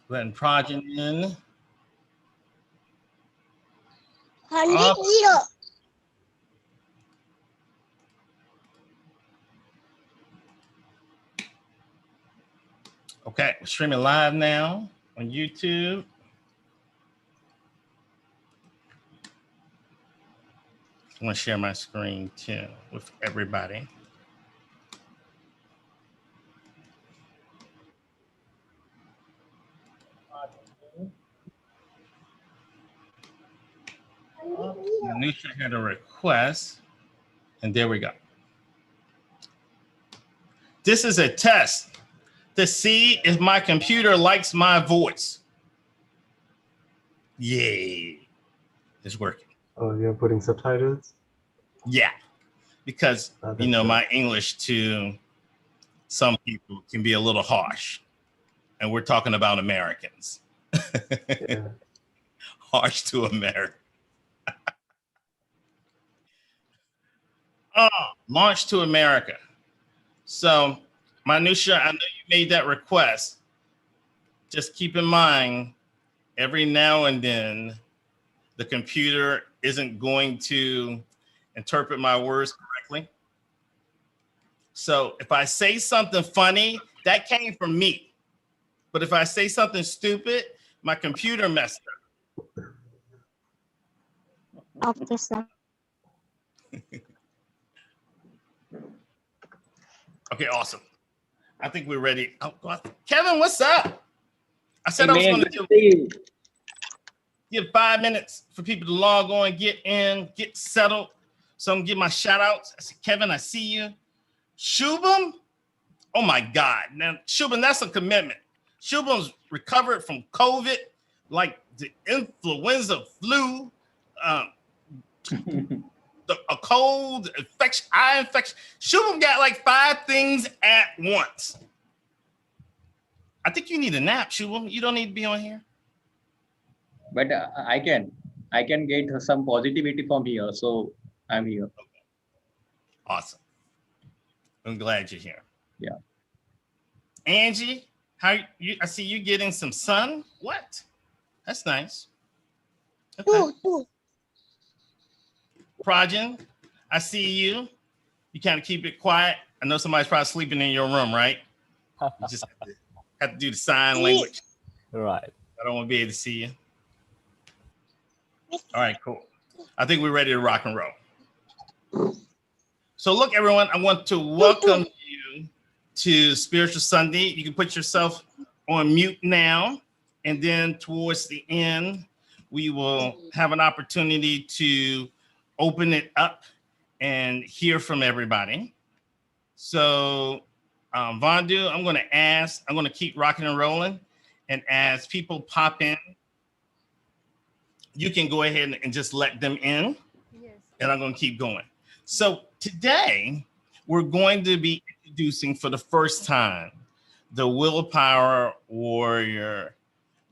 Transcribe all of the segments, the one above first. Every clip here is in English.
Letting Progeny in. 100. Okay, we're streaming live now on YouTube. I'm gonna share my screen too with everybody. Manusha had a request, and there we go. This is a test to see if my computer likes my voice. Yay, it's working. Oh, you're putting subtitles? Yeah, because you know, good. my English to some people can be a little harsh, and we're talking about Americans. Yeah. Harsh to America. Oh, launch to America. So, Manusha, I know you made that request. Just keep in mind, every now and then, the computer isn't going to interpret my words correctly. So if I say something funny, that came from me. But if I say something stupid, my computer messed up. Okay, sir. Okay, awesome. I think we're ready. Oh, God. Kevin, what's up? I said I was going to give 5 minutes for people to log on, get in, get settled. So I'm going to give my shout outs. I said, Kevin, I see you. Shubham? Oh my God. Now, Shubham, that's a commitment. Shubham's recovered from COVID, like the influenza, flu, a cold, infection, eye infection. Shubham got like 5 things at once. I think you need a nap, Shubham. You don't need to be on here. But I can get some positivity from here, so I'm here. Okay. Awesome. I'm glad you're here. Yeah. Angie, how you? I see you getting some sun. What? That's nice. Okay. Progen, I see you. You kind of keep it quiet. I know somebody's probably sleeping in your room, right? You just have to do the sign language. Right. I don't want to be able to see you. All right, cool. I think we're ready to rock and roll. So look, everyone, I want to welcome you to Spiritual Sunday. You can put yourself on mute now, and then towards the end, we will have an opportunity to open it up and hear from everybody. So Vondu, I'm going to keep rocking and rolling. And as people pop in, you can go ahead and just let them in. Yes. And I'm going to keep going. So today, we're going to be introducing for the first time the Willpower Warrior,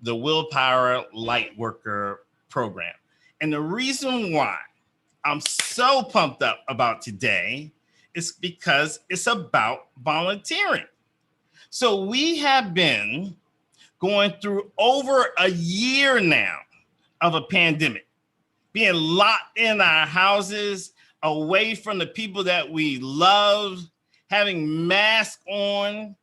the Willpower Lightworker program. And the reason why I'm so pumped up about today is because it's about volunteering. So we have been going through over a year now of a pandemic, being locked in our houses, away from the people that we love, having masks on,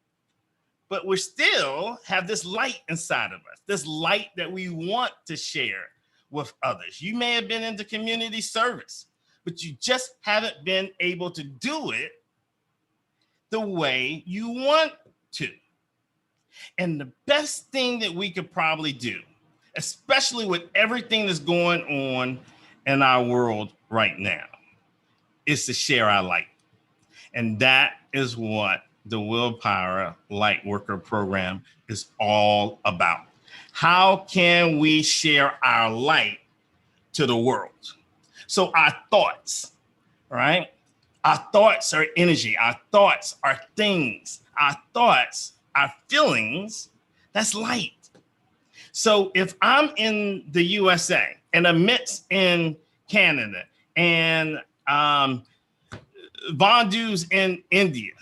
but we still have this light inside of us, this light that we want to share with others. You may have been into community service, but you just haven't been able to do it the way you want to. And the best thing that we could probably do, especially with everything that's going on in our world right now, is to share our light. And that is what the Willpower Lightworker program is all about. How can we share our light to the world? So our thoughts, right? Our thoughts are energy. Our thoughts are things. Our thoughts, our feelings, that's light. So if I'm in the USA and Amit's in Canada and Vondu's in India,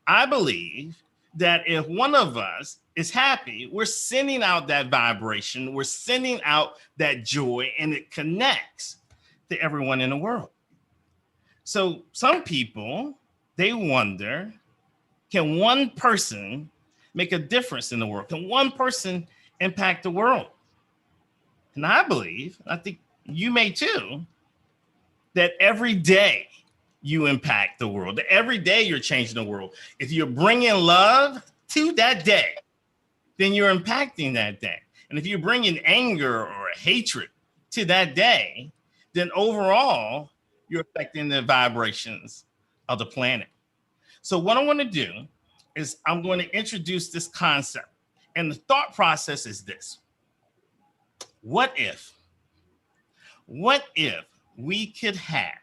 I believe that if one of us is happy, we're sending out that vibration, we're sending out that joy, and it connects to everyone in the world. So some people, they wonder, can one person make a difference in the world? Can one person impact the world? And I believe, I think you may too, that every day you impact the world, that every day you're changing the world. If you're bringing love to that day, then you're impacting that day. And if you're bringing anger or hatred to that day, then overall, you're affecting the vibrations of the planet. So what I want to do is I'm going to introduce this concept. And the thought process is this. What if we could have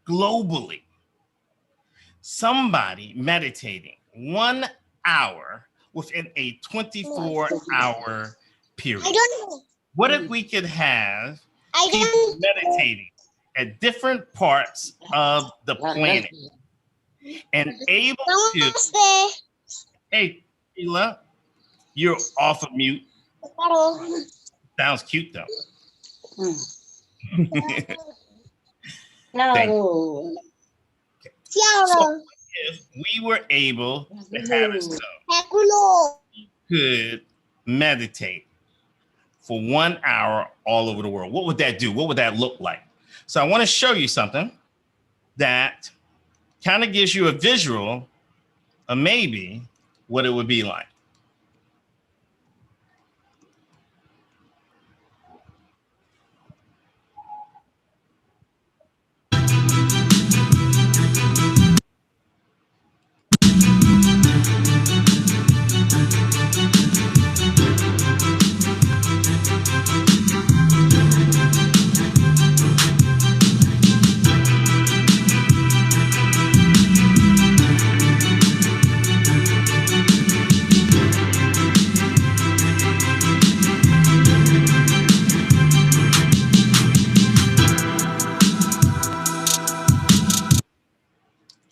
globally somebody meditating 1 hour within a 24-hour period? I don't know. What if we could have I people don't meditating at different parts of the planet and able to, Namaste. hey, Sheila, you're off of mute. Hello. Sounds cute though. No. So if we were able to have it so Hello. could meditate for 1 hour all over the world, what would that do? What would that look like? So I want to show you something that kind of gives you a visual of maybe what it would be like.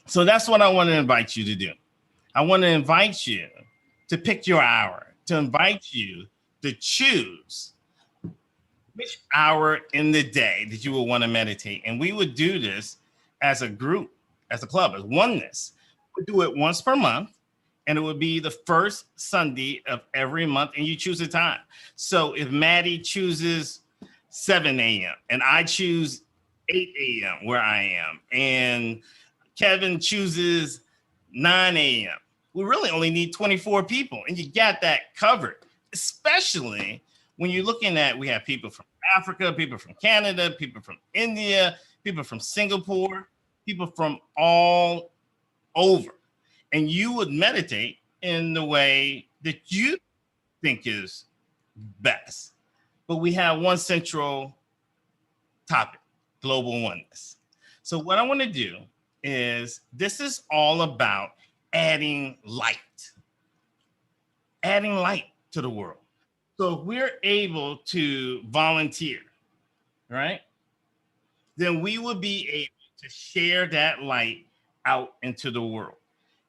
So that's what I want to invite you to do. I want to invite you to pick your hour, to invite you to choose which hour in the day that you will want to meditate. And we would do this as a group, as a club, as oneness. We do it once per month, and it would be the first Sunday of every month, and you choose a time. So if Maddie chooses 7 a.m. and I choose 8 a.m. where I am, and Kevin chooses 9 a.m. We really only need 24 people, and you got that covered, especially when you're looking at, we have people from Africa, people from Canada, people from India, people from Singapore, people from all over. And you would meditate in the way that you think is best. But we have one central topic, global oneness. So what I want to do is, this is all about adding light to the world. So if we're able to volunteer, right, then we will be able to share that light out into the world.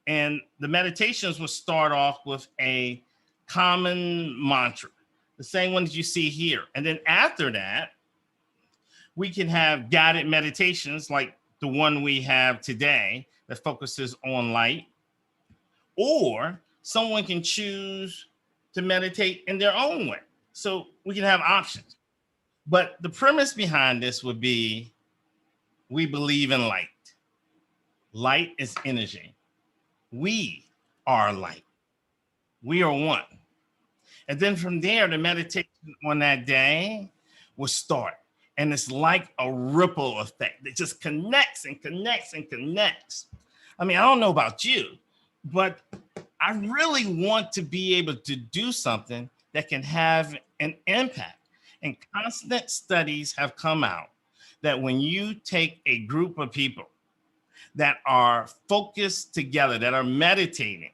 And the meditations will start off with a common mantra, the same one that you see here. And then after that, we can have guided meditations like the one we have today that focuses on light, or someone can choose to meditate in their own way. So we can have options. But the premise behind this would be, we believe in light. Light is energy. We are light. We are one. And then from there, the meditation on that day will start. And it's like a ripple effect that just connects and connects and connects. I mean, I don't know about you, but I really want to be able to do something that can have an impact. And constant studies have come out that when you take a group of people that are focused together, that are meditating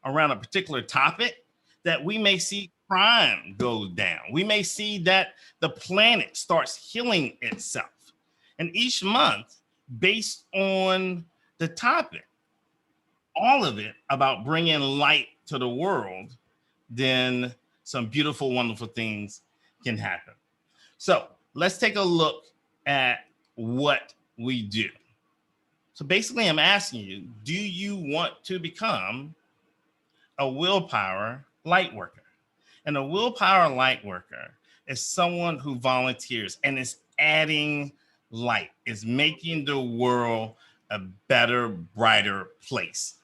around a particular topic, that we may see crime go down. We may see that the planet starts healing itself. And each month, based on the topic, all of it about bringing light to the world, then some beautiful, wonderful things can happen. So let's take a look at what we do. So basically, I'm asking you, do you want to become a willpower light worker? And a willpower light worker is someone who volunteers and is adding light, is making the world a better, brighter place.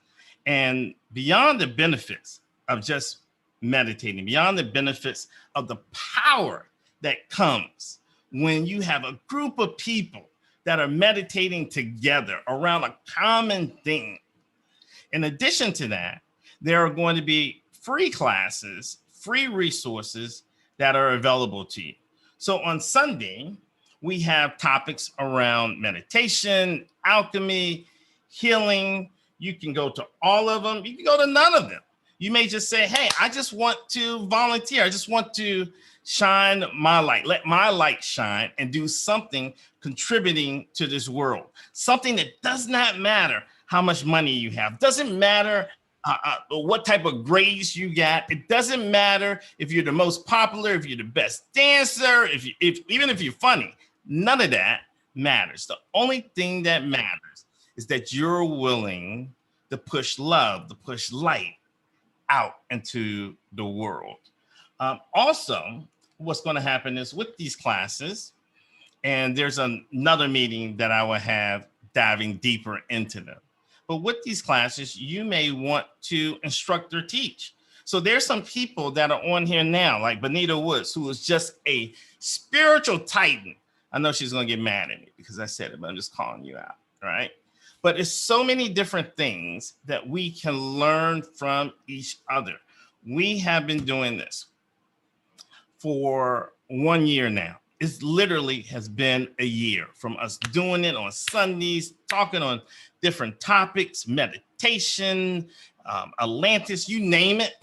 And beyond the benefits of just meditating, beyond the benefits of the power that comes when you have a group of people that are meditating together around a common thing. In addition to that, there are going to be free classes, free resources that are available to you. So on Sunday, we have topics around meditation, alchemy, healing. You can go to all of them. You can go to none of them. You may just say, hey, I just want to volunteer. I just want to shine my light, let my light shine and do something contributing to this world. Something that does not matter how much money you have. Doesn't matter what type of grades you got. It doesn't matter if you're the most popular, if you're the best dancer, even if you're funny. None of that matters. The only thing that matters is that you're willing to push love, to push light out into the world. Also, what's going to happen is with these classes, and there's another meeting that I will have diving deeper into them. But with these classes, you may want to instruct or teach. So there's some people that are on here now, like Benita Woods, who is just a spiritual titan. I know she's going to get mad at me because I said it, but I'm just calling you out, right? But it's so many different things that we can learn from each other. We have been doing this for 1 year now. It literally has been a year from us doing it on Sundays, talking on different topics, meditation, Atlantis, you name it.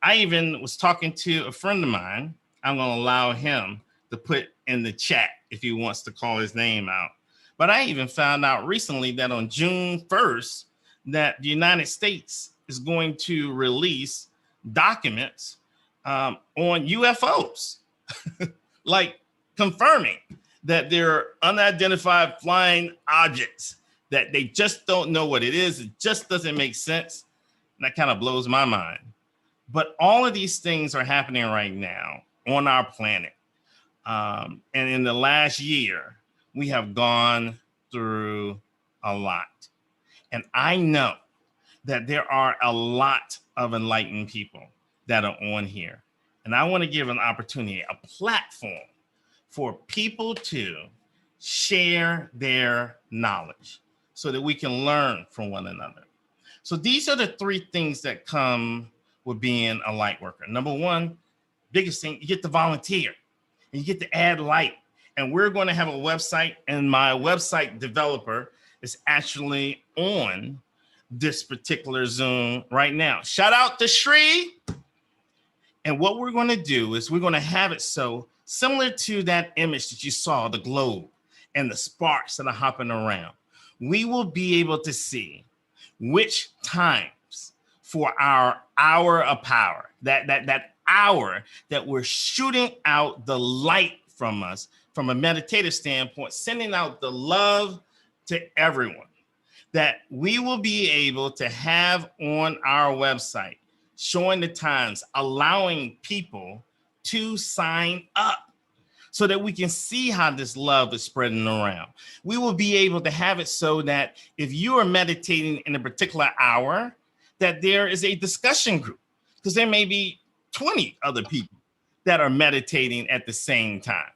I even was talking to a friend of mine. I'm going to allow him to put in the chat if he wants to call his name out. But I even found out recently that on June 1st, that the United States is going to release documents on UFOs, like confirming that there are unidentified flying objects that they just don't know what it is. It just doesn't make sense. And that kind of blows my mind. But all of these things are happening right now on our planet. And in the last year, we have gone through a lot. And I know that there are a lot of enlightened people that are on here. And I want to give an opportunity, a platform for people to share their knowledge so that we can learn from one another. So these are the three things that come with being a light worker. Number one, biggest thing, you get to volunteer and you get to add light. And we're going to have a website, and my website developer is actually on this particular Zoom right now. Shout out to Shri. And what we're going to do is we're going to have it so similar to that image that you saw, the globe and the sparks that are hopping around. We will be able to see which times for our hour of power, that hour that we're shooting out the light from us from a meditative standpoint, sending out the love to everyone, that we will be able to have on our website, showing the times, allowing people to sign up so that we can see how this love is spreading around. We will be able to have it so that if you are meditating in a particular hour, that there is a discussion group, because there may be 20 other people that are meditating at the same time.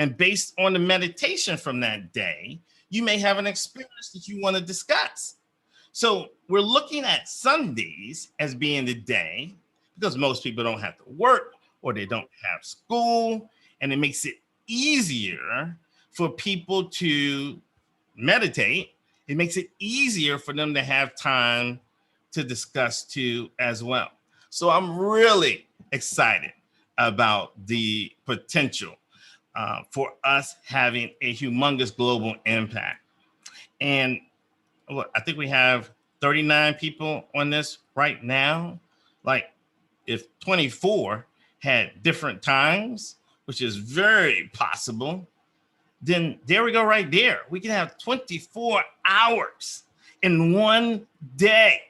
And based on the meditation from that day, you may have an experience that you want to discuss. So we're looking at Sundays as being the day, because most people don't have to work or they don't have school, and it makes it easier for people to meditate. It makes it easier for them to have time to discuss too as well. So I'm really excited about the potential for us having a humongous global impact. And I think we have 39 people on this right now. Like if 24 had different times, which is very possible, then there we go right there. We can have 24 hours in one day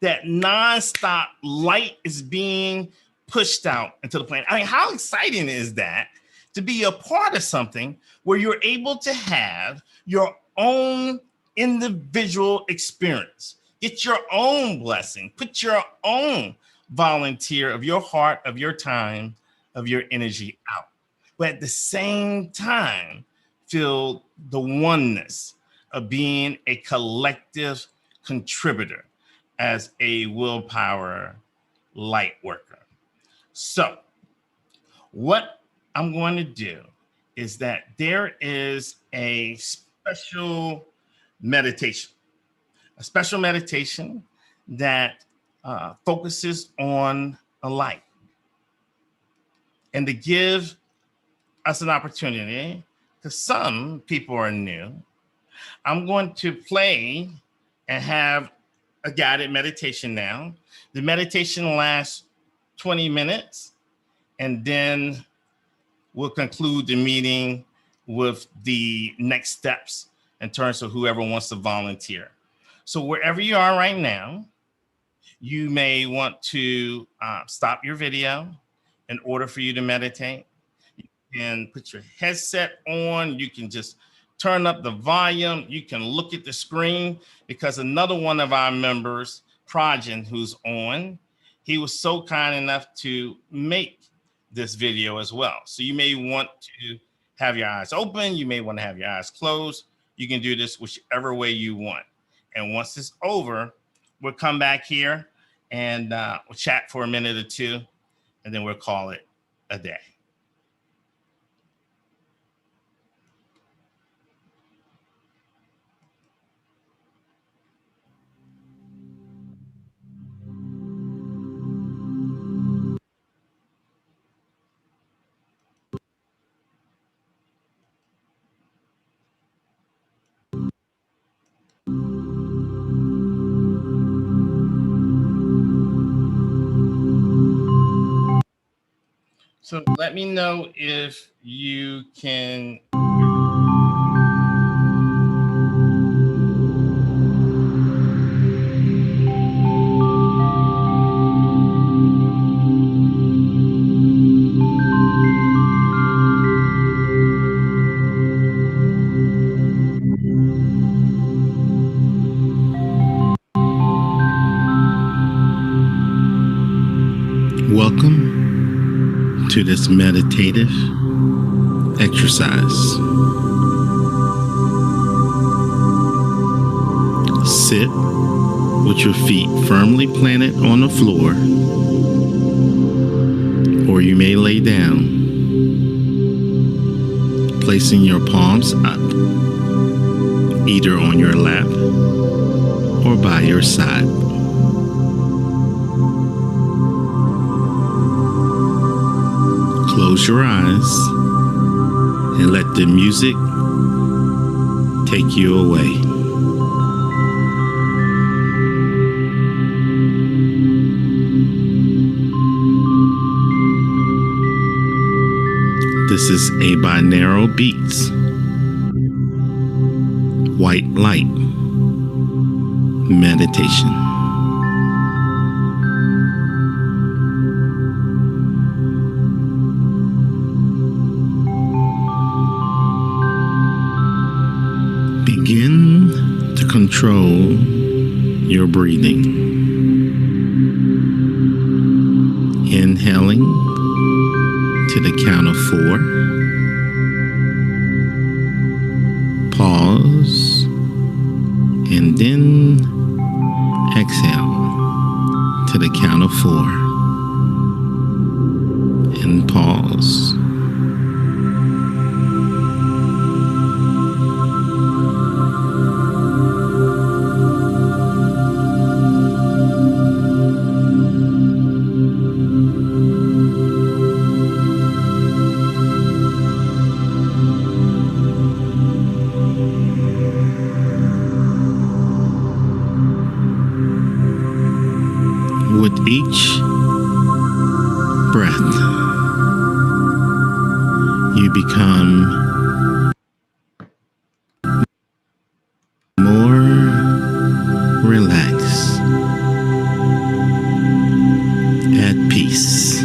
that nonstop light is being pushed out into the planet. I mean, how exciting is that to be a part of something where you're able to have your own individual experience, get your own blessing, put your own volunteer of your heart, of your time, of your energy out. But at the same time, feel the oneness of being a collective contributor as a willpower light worker. So what I'm going to do is that there is a special meditation that focuses on a light. And to give us an opportunity, because some people are new, I'm going to play and have a guided meditation now. The meditation lasts 20 minutes, and then we'll conclude the meeting with the next steps in terms of whoever wants to volunteer. So wherever you are right now, you may want to stop your video in order for you to meditate. You can put your headset on. You can just turn up the volume. You can look at the screen, because another one of our members, Prajan, who's on, he was so kind enough to make this video as well. So you may want to have your eyes open. You may want to have your eyes closed. You can do this whichever way you want. And once it's over, we'll come back here and we'll chat for a minute or two, and then we'll call it a day. So let me know if you can. Welcome to this meditative exercise. Sit with your feet firmly planted on the floor, or you may lay down, placing your palms up, either on your lap or by your side. Close your eyes and let the music take you away. This is a binaural beats, white light meditation. Begin to control your breathing. Inhaling to the count of 4. Pause. And then exhale to the count of 4. And pause. With each breath, you become more relaxed, at peace.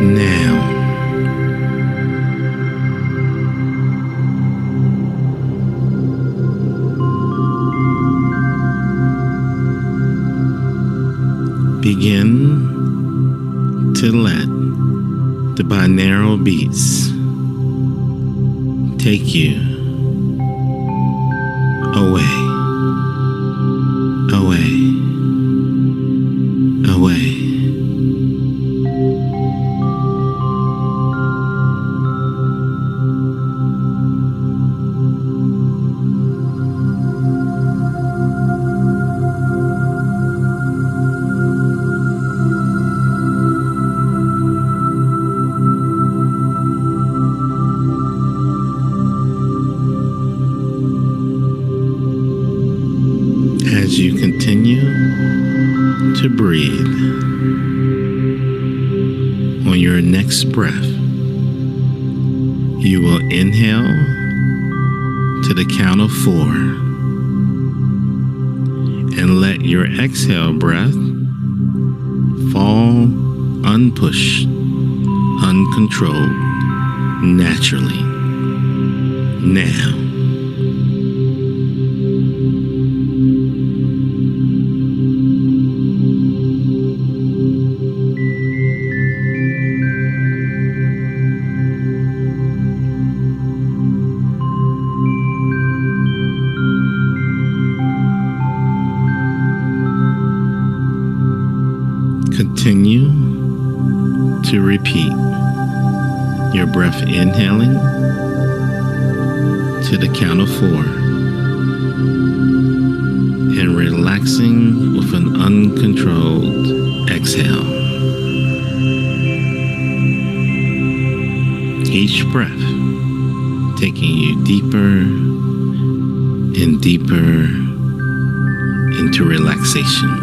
Now, begin to let the binaural beats take you away, away, away. As you continue to breathe, on your next breath, you will inhale to the count of 4 and let your exhale breath fall unpushed, uncontrolled, naturally. Now. Continue to repeat your breath inhaling to the count of 4 and relaxing with an uncontrolled exhale. Each breath taking you deeper and deeper into relaxation.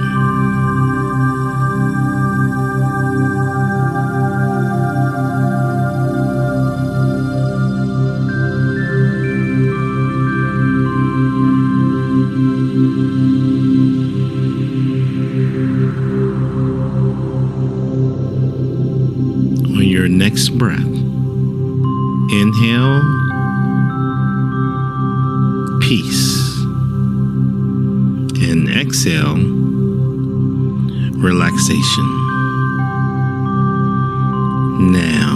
On your next breath, inhale peace and exhale relaxation. Now.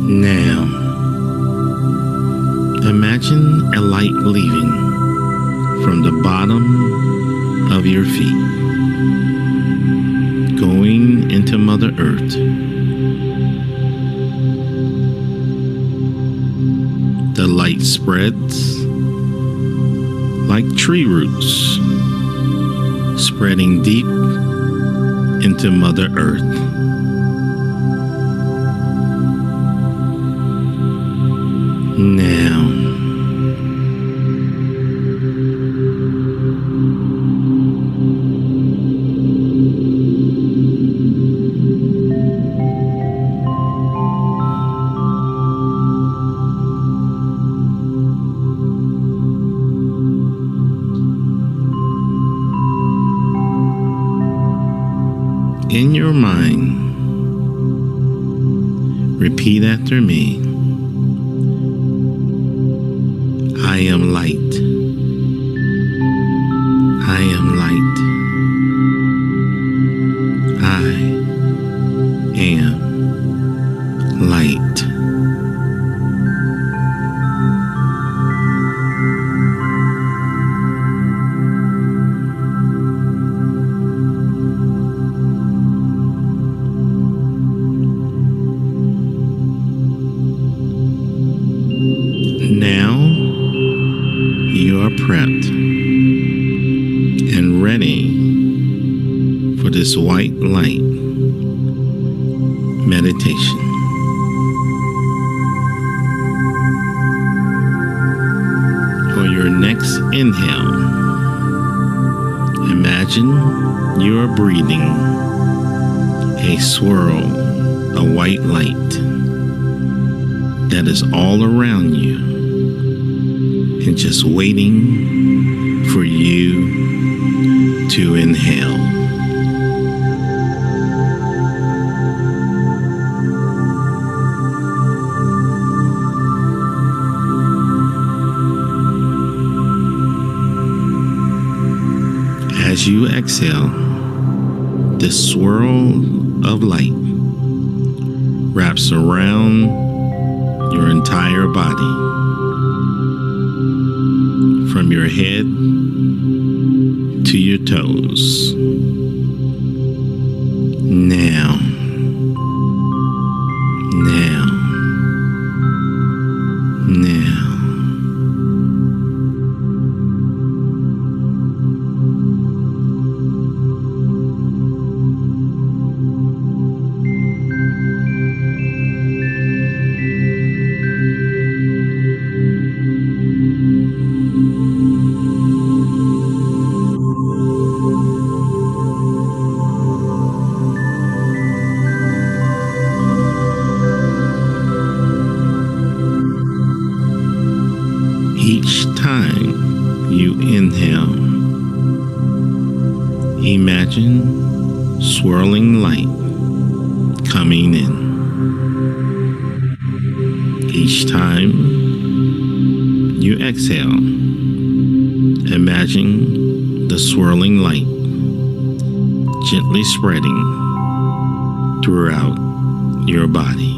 Now, imagine a light leaving from the bottom of your feet, going into Mother Earth. The light spreads like tree roots, spreading deep into Mother Earth. Now, in your mind, repeat after me. I am light. I am light. I am light. prepped and ready for this white light meditation. For your next inhale, imagine you are breathing a swirl of white light that is all around you and just waiting for you to inhale. As you exhale, this swirl of light wraps around your entire body, from your head to your toes. Now, now, now. Each time you inhale, imagine swirling light coming in. Each time you exhale, imagine the swirling light gently spreading throughout your body.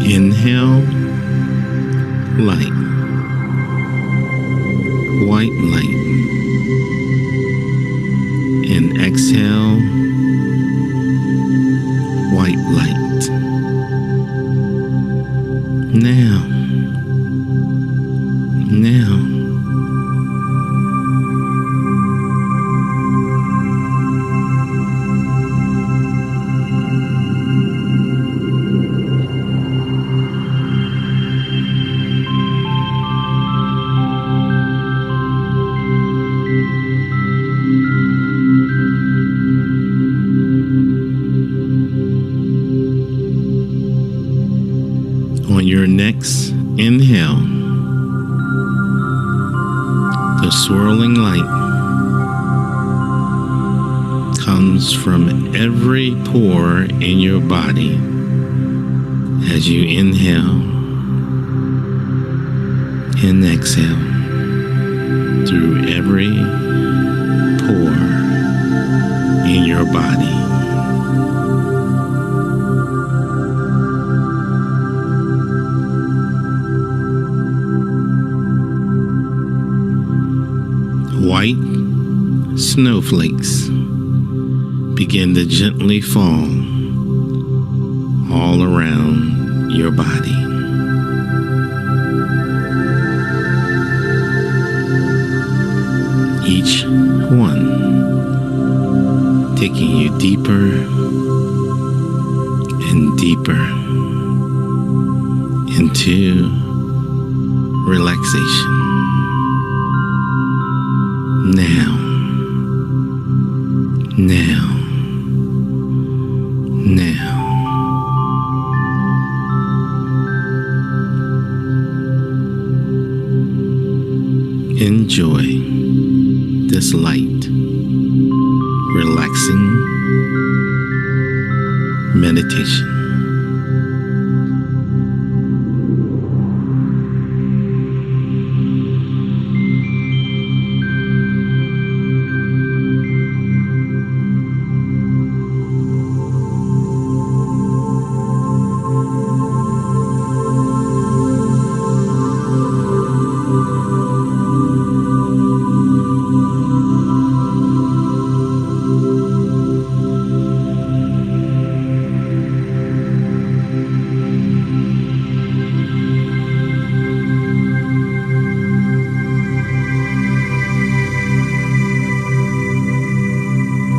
Inhale, light, white light, and exhale, white light. Now, now. On your next inhale, the swirling light comes from every pore in your body as you inhale and exhale through every pore in your body. White snowflakes begin to gently fall all around your body. Each one taking you deeper and deeper into relaxation. Now, now, now. Enjoy this light, relaxing meditation. meditation.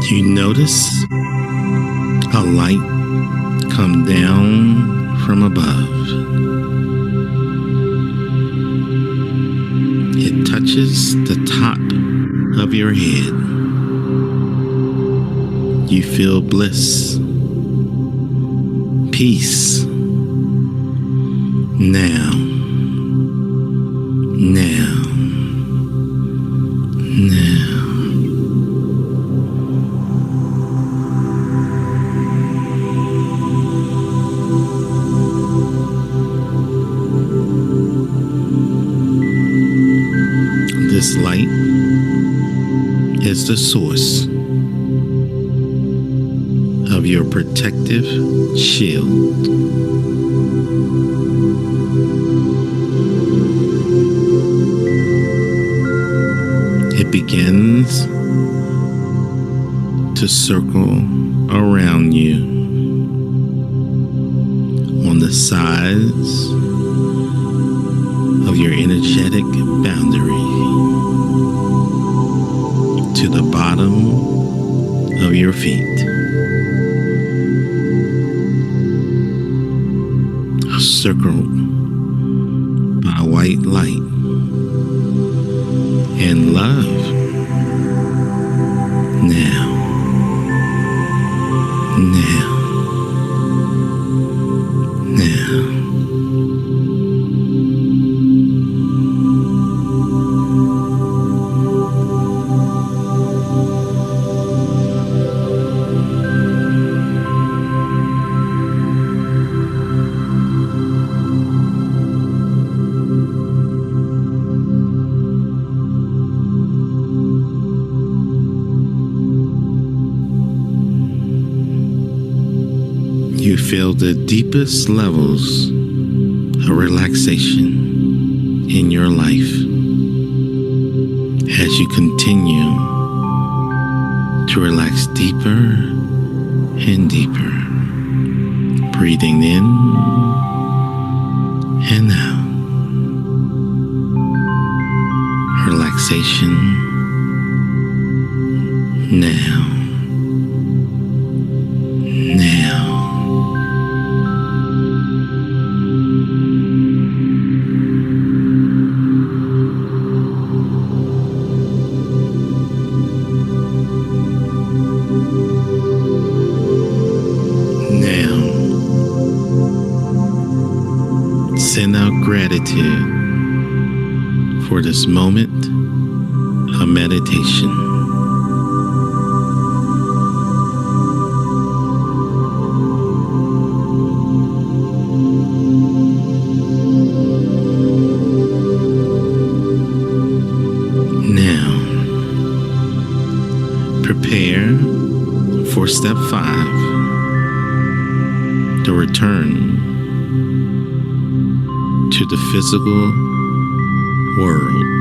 You notice a light come down from above. It touches the top of your head. You feel bliss, peace. Now. This light is the source of your protective shield. It begins to circle around you on the sides of your energetic boundary to the bottom of your feet. Circled by white light and love. Now. You feel the deepest levels of relaxation in your life as you continue to relax deeper and deeper, breathing in and out. Relaxation now. Send out gratitude for this moment of meditation. Now, prepare for step 5, to return to the physical world.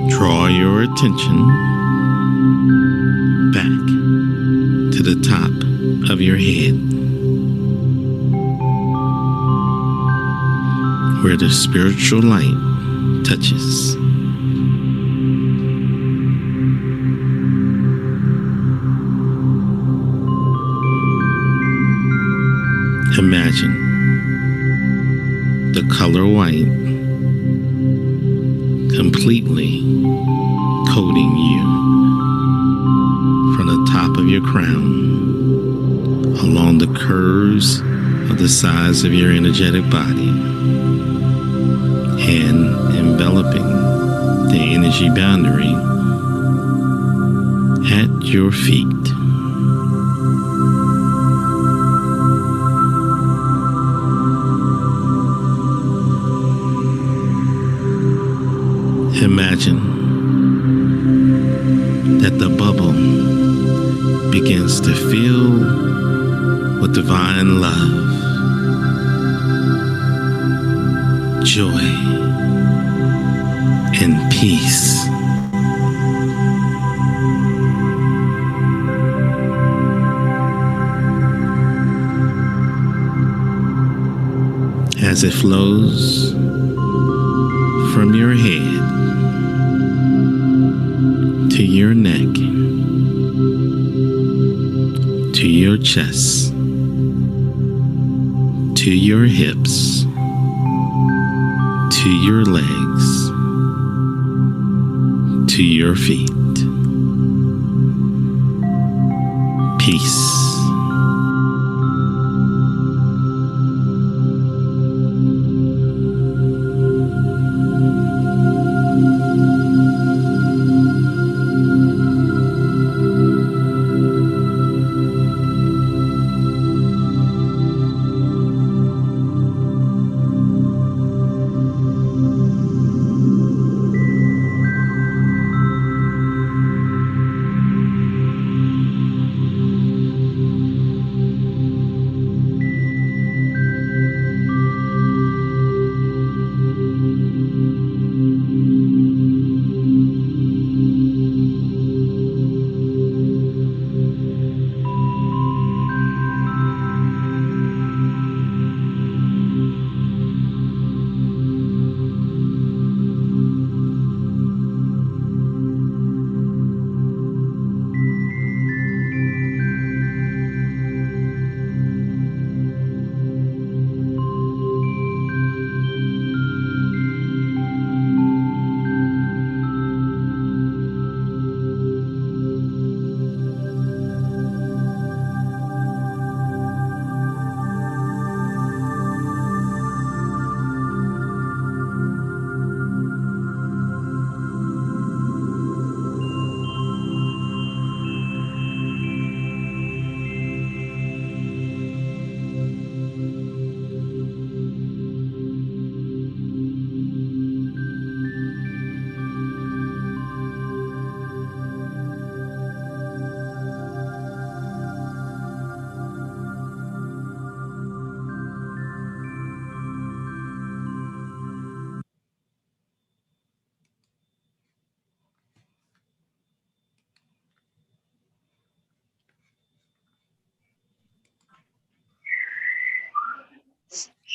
Draw your attention back to the top of your head, where the spiritual light touches. Imagine the color white completely coating you from the top of your crown, along the curves of the sides of your energetic body, and enveloping the energy energy boundary at your feet. Imagine that the bubble begins to fill with divine love, joy, and peace. As it flows from your head to your neck, to your chest, to your hips, to your legs, to your feet. Peace.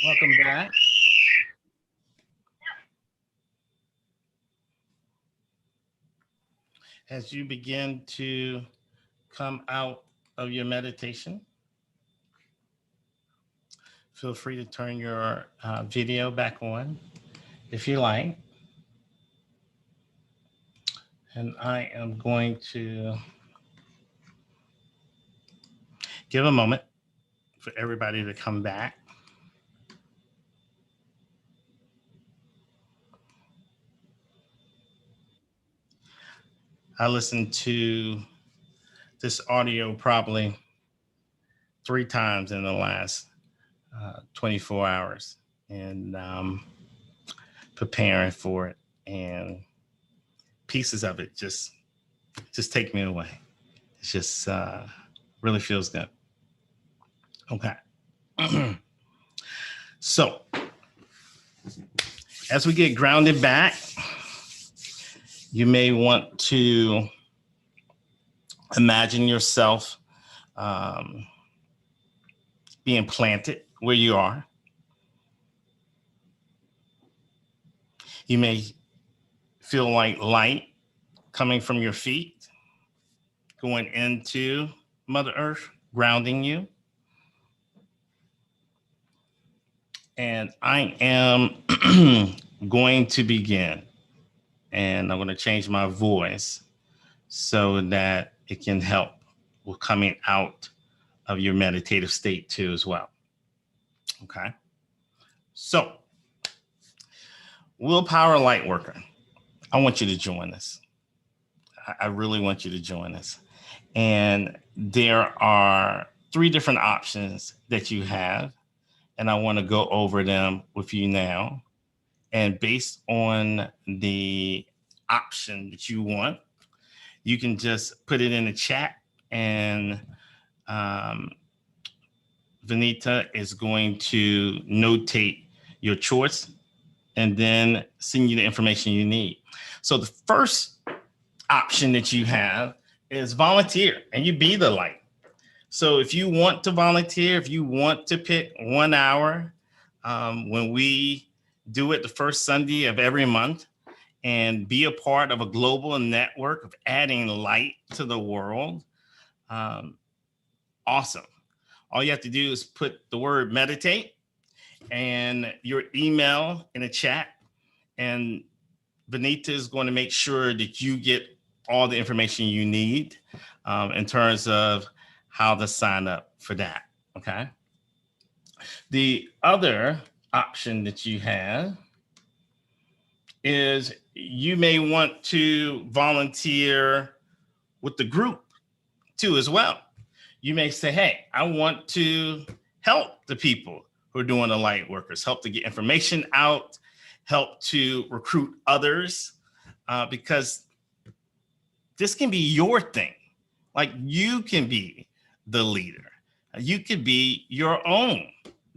Welcome back. As you begin to come out of your meditation, feel free to turn your video back on if you like. And I am going to give a moment for everybody to come back. I listened to this audio probably 3 times in the last 24 hours and preparing for it, and pieces of it just take me away. It just really feels good. Okay. So as we get grounded back, you may want to imagine yourself being planted where you are. You may feel like light coming from your feet, going into Mother Earth, grounding you. And I am going to begin, and I'm going to change my voice so that it can help with coming out of your meditative state too as well. Okay. So, willpower light worker. I want you to join us. I really want you to join us. And there are 3 different options that you have, and I want to go over them with you now. And based on the option that you want, you can just put it in the chat, and Vanita is going to notate your choice and then send you the information you need. So the first option that you have is volunteer, and you be the light. So if you want to volunteer, if you want to pick 1 hour, when we do it the first Sunday of every month, and be a part of a global network of adding light to the world, awesome. All you have to do is put the word meditate and your email in a chat, and Vanita is going to make sure that you get all the information you need in terms of how to sign up for that, okay? The other option that you have is you may want to volunteer with the group too as well. You may say, hey, I want to help the people who are doing the light workers, help to get information out, help to recruit others, because this can be your thing. Like, you can be the leader. You could be your own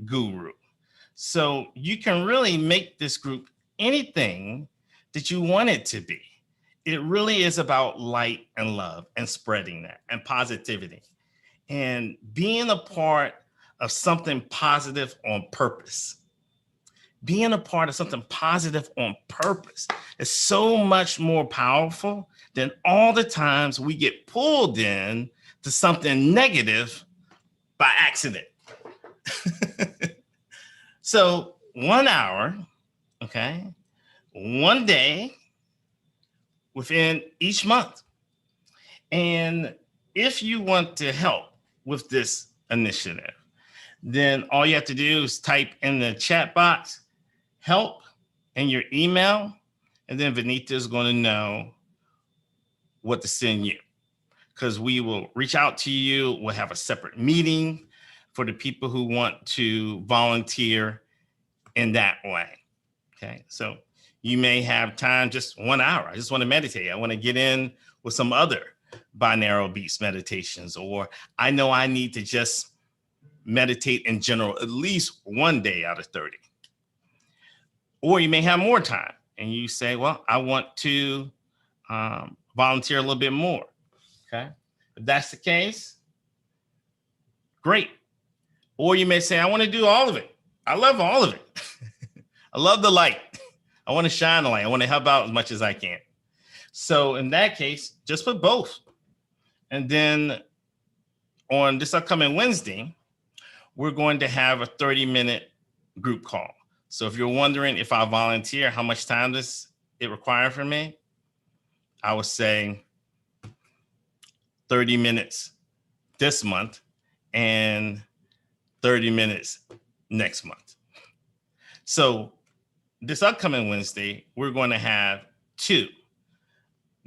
guru. So you can really make this group anything that you want it to be. It really is about light and love and spreading that and positivity and being a part of something positive on purpose. Being a part of something positive on purpose is so much more powerful than all the times we get pulled in to something negative by accident. So 1 hour, okay, 1 day within each month. And if you want to help with this initiative, then all you have to do is type in the chat box, help, in your email, and then Vanita is going to know what to send you, because we will reach out to you. We'll have a separate meeting for the people who want to volunteer in that way. Okay, so you may have time, just 1 hour. I just want to meditate. I want to get in with some other binaural beats meditations, or I know I need to just meditate in general at least 1 day out of 30. Or you may have more time and you say, well, I want to volunteer a little bit more. Okay, if that's the case, great. Or you may say, I want to do all of it. I love all of it. I love the light. I want to shine the light. I want to help out as much as I can. So in that case, just put both. And then on this upcoming Wednesday, we're going to have a 30-minute group call. So if you're wondering, if I volunteer, how much time does it require from me? I would say 30 minutes this month and 30 minutes next month. So this upcoming Wednesday, we're going to have 2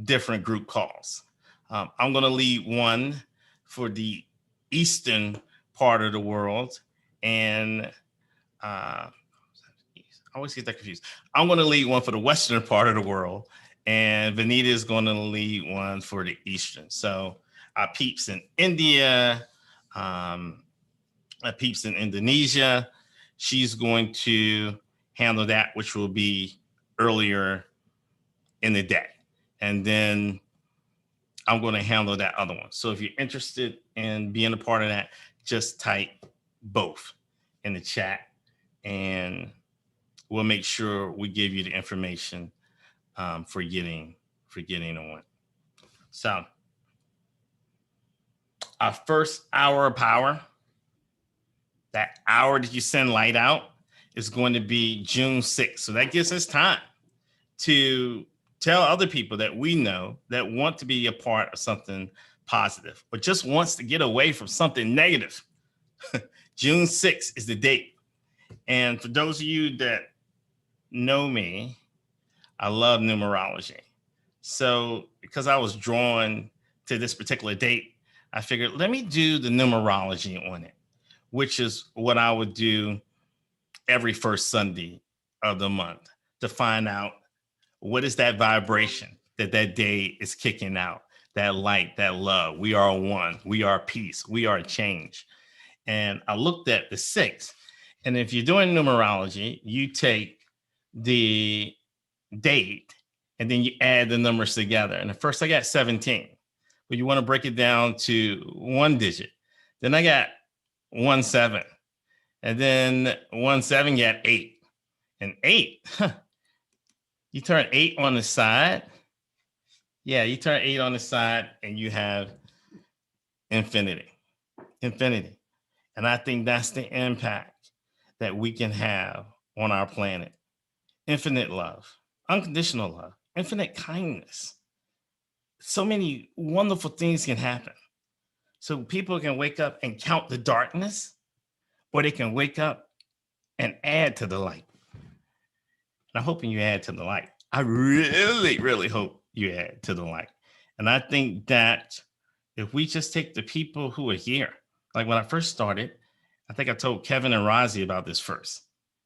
different group calls. I'm going to lead one for the eastern part of the world, and I always get that confused. I'm going to lead one for the western part of the world, and Vanita is going to lead one for the eastern. So our peeps in India, our peeps in Indonesia, she's going to handle that, which will be earlier in the day. And then I'm going to handle that other one. So if you're interested in being a part of that, just type both in the chat, and we'll make sure we give you the information for getting on. So our first hour of power, that hour that you send light out, is going to be June 6th. So that gives us time to tell other people that we know that want to be a part of something positive, or just wants to get away from something negative. June 6th is the date. And for those of you that know me, I love numerology. So because I was drawn to this particular date, I figured let me do the numerology on it, which is what I would do every first Sunday of the month to find out what is that vibration that day is kicking out, that light, that love. We are one. We are peace. We are change. And I looked at the 6. And if you're doing numerology, you take the date and then you add the numbers together. And at first I got 17, but you want to break it down to one digit. Then I got 17, and then 17 got 8, and 8. You turn 8 on the side. Yeah, you turn 8 on the side, and you have infinity. And I think that's the impact that we can have on our planet. Infinite love, unconditional love, infinite kindness. So many wonderful things can happen. So people can wake up and count the darkness, or they can wake up and add to the light. And I'm hoping you add to the light. I really, really hope you add to the light. And I think that if we just take the people who are here, like when I first started, I think I told Kevin and Rozzy about this first,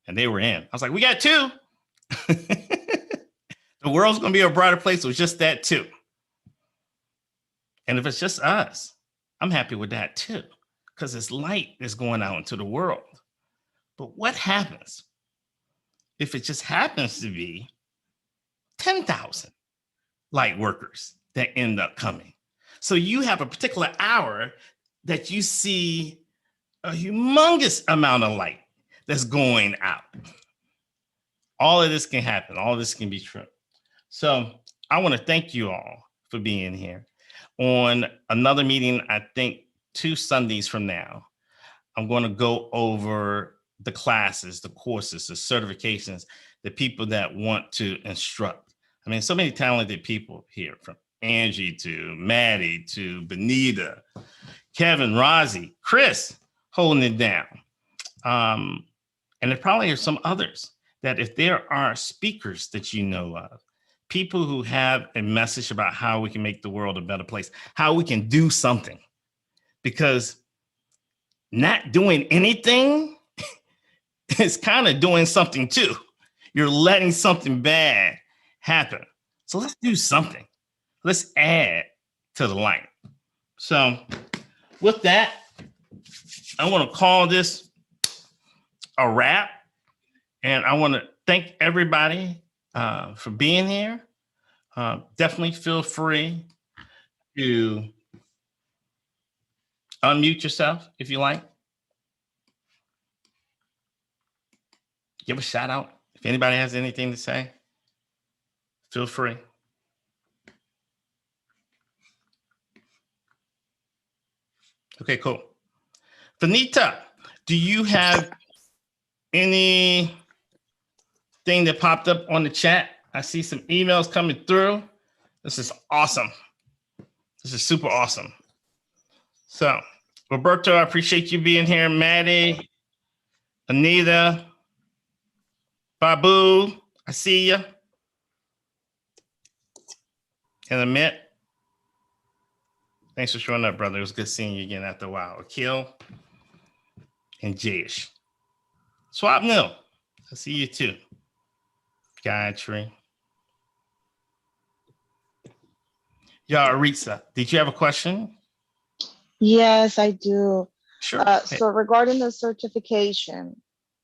and they were in. I was like, we got 2. The world's going to be a brighter place with just that 2. And if it's just us, I'm happy with that too, because it's light that's going out into the world. But what happens if it just happens to be 10,000 light workers that end up coming? So you have a particular hour that you see a humongous amount of light that's going out. All of this can happen. All of this can be true. So I want to thank you all for being here. On another meeting, I think 2 Sundays from now, I'm going to go over the classes, the courses, the certifications, the people that want to instruct. I mean, so many talented people here, from Angie to Maddie to Benita, Kevin, Rozzy, Chris, holding it down. And there probably are some others that if there are speakers that you know of, people who have a message about how we can make the world a better place, how we can do something, because not doing anything is kind of doing something too. You're letting something bad happen. So let's do something. Let's add to the light. So with that, I want to call this a wrap. And I want to thank everybody for being here. Definitely feel free to unmute yourself if you like. Give a shout out. If anybody has anything to say, feel free. Okay, cool. Vanita, do you have anything that popped up on the chat? I see some emails coming through. This is awesome. This is super awesome. So, Roberto, I appreciate you being here. Maddie, Anita, Babu, I see you. And Amit, thanks for showing up, brother. It was good seeing you again after a while. Akil and Jayish. Swap Nil, I see you too. Gayatri. Aritza, did you have a question? Yes, I do. Sure. So regarding the certification,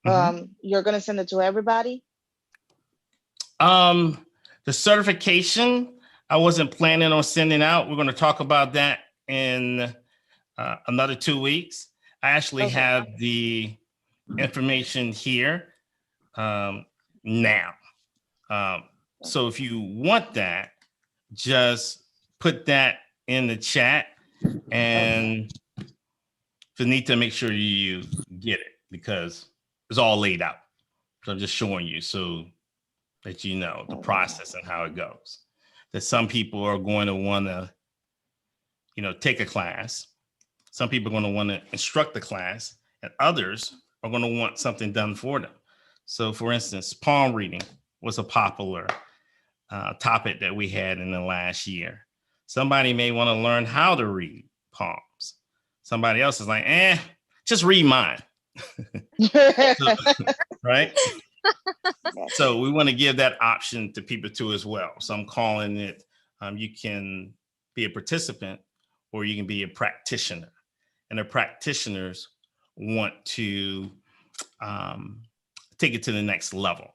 you're going to send it to everybody? The certification, I wasn't planning on sending out. We're going to talk about that in another 2 weeks. I actually have the information here now. So if you want that, just put that in the chat, and Vanita, make sure you get it, because it's all laid out. So I'm just showing you so that you know the process and how it goes. That some people are going to want to, take a class. Some people are going to want to instruct the class, and others are going to want something done for them. So for instance, palm reading was a popular topic that we had in the last year. Somebody may want to learn how to read palms. Somebody else is like, just read mine. So, right? So we want to give that option to people too as well. So I'm calling it, you can be a participant or you can be a practitioner. And the practitioners want to take it to the next level.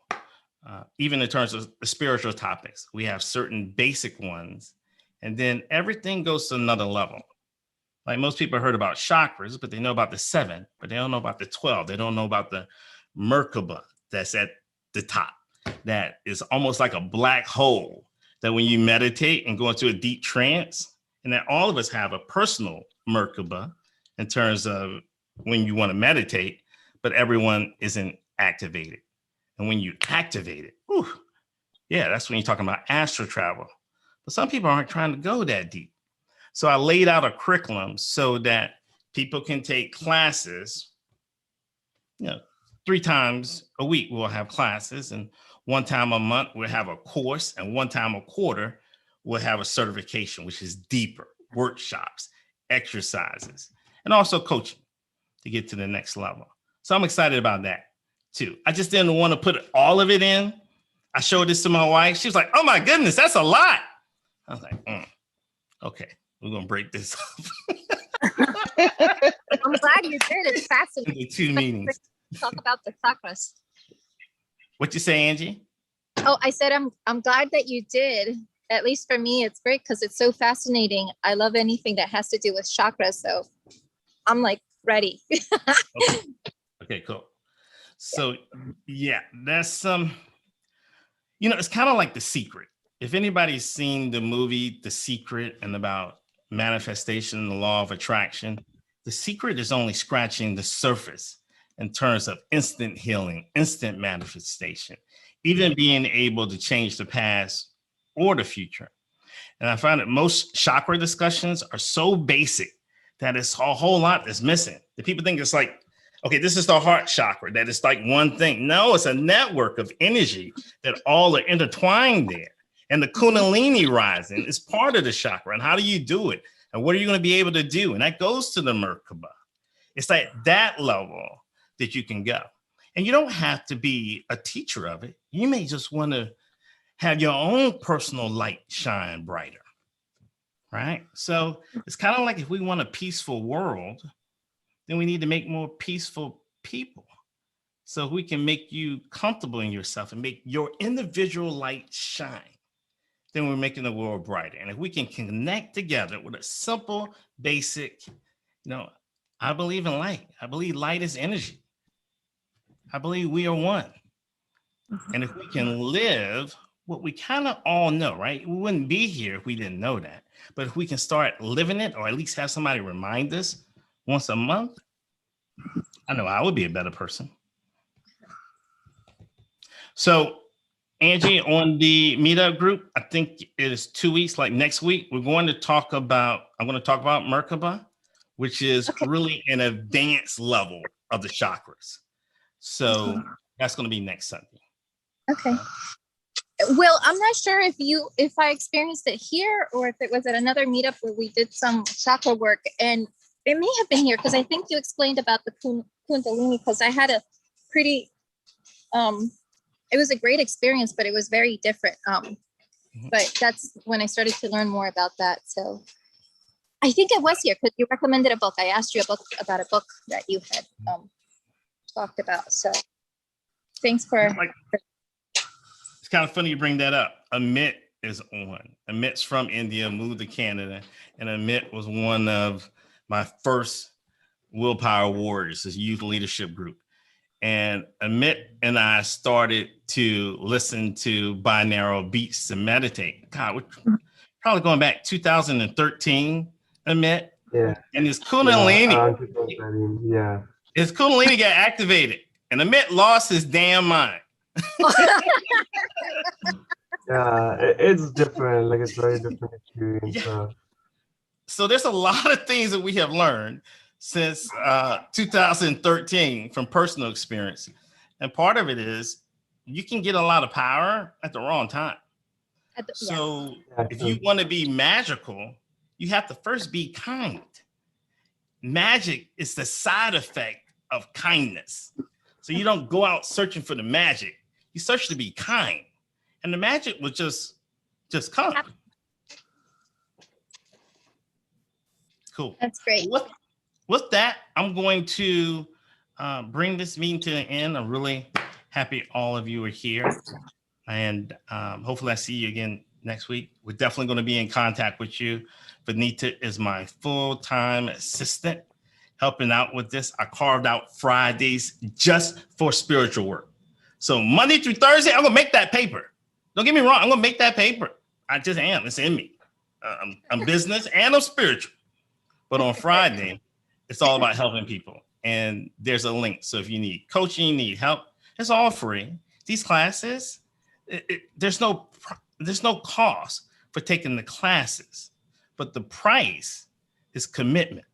Even in terms of the spiritual topics, we have certain basic ones, and then everything goes to another level. Like most people heard about chakras, but they know about the 7, but they don't know about the 12. They don't know about the Merkaba that's at the top. That is almost like a black hole that when you meditate and go into a deep trance, and that all of us have a personal Merkaba in terms of when you want to meditate, but everyone isn't activated. And when you activate it, that's when you're talking about astral travel. But some people aren't trying to go that deep. So I laid out a curriculum so that people can take classes, 3 times a week we'll have classes, and 1 time a month we'll have a course, and 1 time a quarter we'll have a certification, which is deeper, workshops, exercises, and also coaching to get to the next level. So I'm excited about that too. I just didn't want to put all of it in. I showed this to my wife. She was like, oh my goodness, that's a lot. I was like, okay, we're going to break this up. I'm glad you did. It's fascinating. The 2 meetings. Talk about the chakras. What you say, Angie? Oh, I said I'm glad that you did. At least for me, it's great because it's so fascinating. I love anything that has to do with chakras. So I'm like ready. Okay, cool. So that's it's kind of like The Secret. If anybody's seen the movie The Secret and about manifestation, the law of attraction, The Secret is only scratching the surface in terms of instant healing, instant manifestation, even being able to change the past or the future. And I find that most chakra discussions are so basic that it's a whole lot that's missing. The people think it's like, okay, this is the heart chakra, that it's like one thing. No, it's a network of energy that all are intertwined there. And the Kundalini rising is part of the chakra. And how do you do it? And what are you going to be able to do? And that goes to the Merkaba. It's like that level that you can go. And you don't have to be a teacher of it. You may just want to have your own personal light shine brighter, right? So it's kind of like if we want a peaceful world, then we need to make more peaceful people. So we can make you comfortable in yourself and make your individual light shine, then we're making the world brighter. And if we can connect together with a simple, basic, I believe in light. I believe light is energy. I believe we are one. And if we can live what we kind of all know, right? We wouldn't be here if we didn't know that. But if we can start living it, or at least have somebody remind us once a month, I know I would be a better person. So Angie, on the meetup group, I think it is 2 weeks, like next week, I'm going to talk about Merkaba, which is really an advanced level of the chakras. So that's going to be next Sunday. Okay. Well, I'm not sure if I experienced it here or if it was at another meetup where we did some chakra work, and it may have been here because I think you explained about the Kundalini, because I had a pretty, it was a great experience, but it was very different. But that's when I started to learn more about that. So I think it was here because you recommended a book. I asked you about a book that you had talked about. So thanks for. It's kind of funny you bring that up. Amit is on. Amit's from India, moved to Canada, and Amit was one of my first Willpower Warriors, this youth leadership group. And Amit and I started to listen to binaural beats to meditate. God, we're probably going back 2013, Amit. Yeah. And his Kundalini, his Kundalini got activated, and Amit lost his damn mind. Yeah, it's different. Like, it's very different experience. Yeah. So there's a lot of things that we have learned since 2013 from personal experience. And part of it is you can get a lot of power at the wrong time. So Yeah, if you want to be magical, you have to first be kind. Magic is the side effect of kindness. So you don't go out searching for the magic. You search to be kind. And the magic will just come. Cool. That's great. With that, I'm going to bring this meeting to an end. I'm really happy all of you are here. And hopefully I see you again next week. We're definitely going to be in contact with you. Benita is my full-time assistant, helping out with this. I carved out Fridays just for spiritual work. So Monday through Thursday, I'm going to make that paper. Don't get me wrong. I'm going to make that paper. I just am. It's in me. I'm business and I'm spiritual. But on Friday, it's all about helping people. And there's a link. So if you need coaching, you need help, it's all free. These classes, there's no cost for taking the classes, but the price is commitment.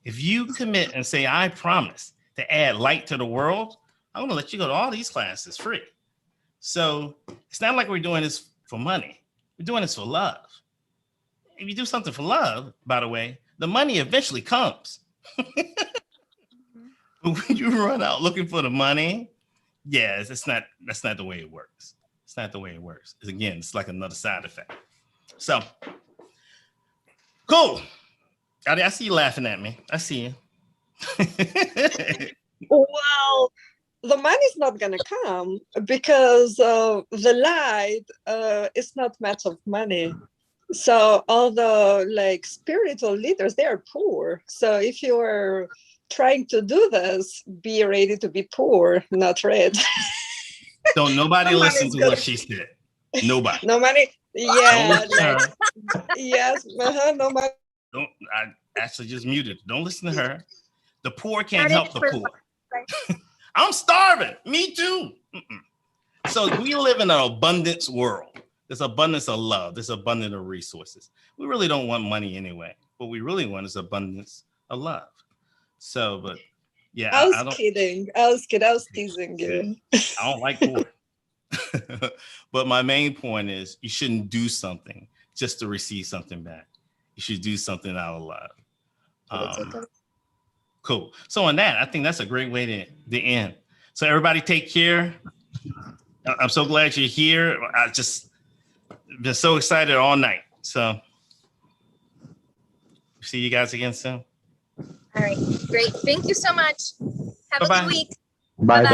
If you commit and say, I promise to add light to the world, I'm going to let you go to all these classes free. So it's not like we're doing this for money. We're doing this for love. If you do something for love, by the way, the money eventually comes. But when you run out looking for the money, yeah, that's not the way it works. It's not the way it works. Again, it's like another side effect. So, cool. I see you laughing at me. I see you. Well, the money's not going to come because the light is not much of money. So all the like spiritual leaders, they are poor. So if you are trying to do this, be ready to be poor, not rich. Don't nobody listen to what she said. Nobody. No money. Yeah. Don't listen to her. Yes. No money. I actually just muted. Don't listen to her. The poor can't help the poor. I'm starving. Me too. So we live in an abundance world. There's abundance of love. There's abundance of resources. We really don't want money anyway. What we really want is abundance of love. So, but yeah, I was kidding. I was teasing you. I don't like poor. But my main point is you shouldn't do something just to receive something back. You should do something out of love. Cool. So on that, I think that's a great way to end. So everybody take care. I'm so glad you're here. I just been so excited all night. So see you guys again soon. All right, great. Thank you so much. Have Bye-bye. a good week. Bye bye.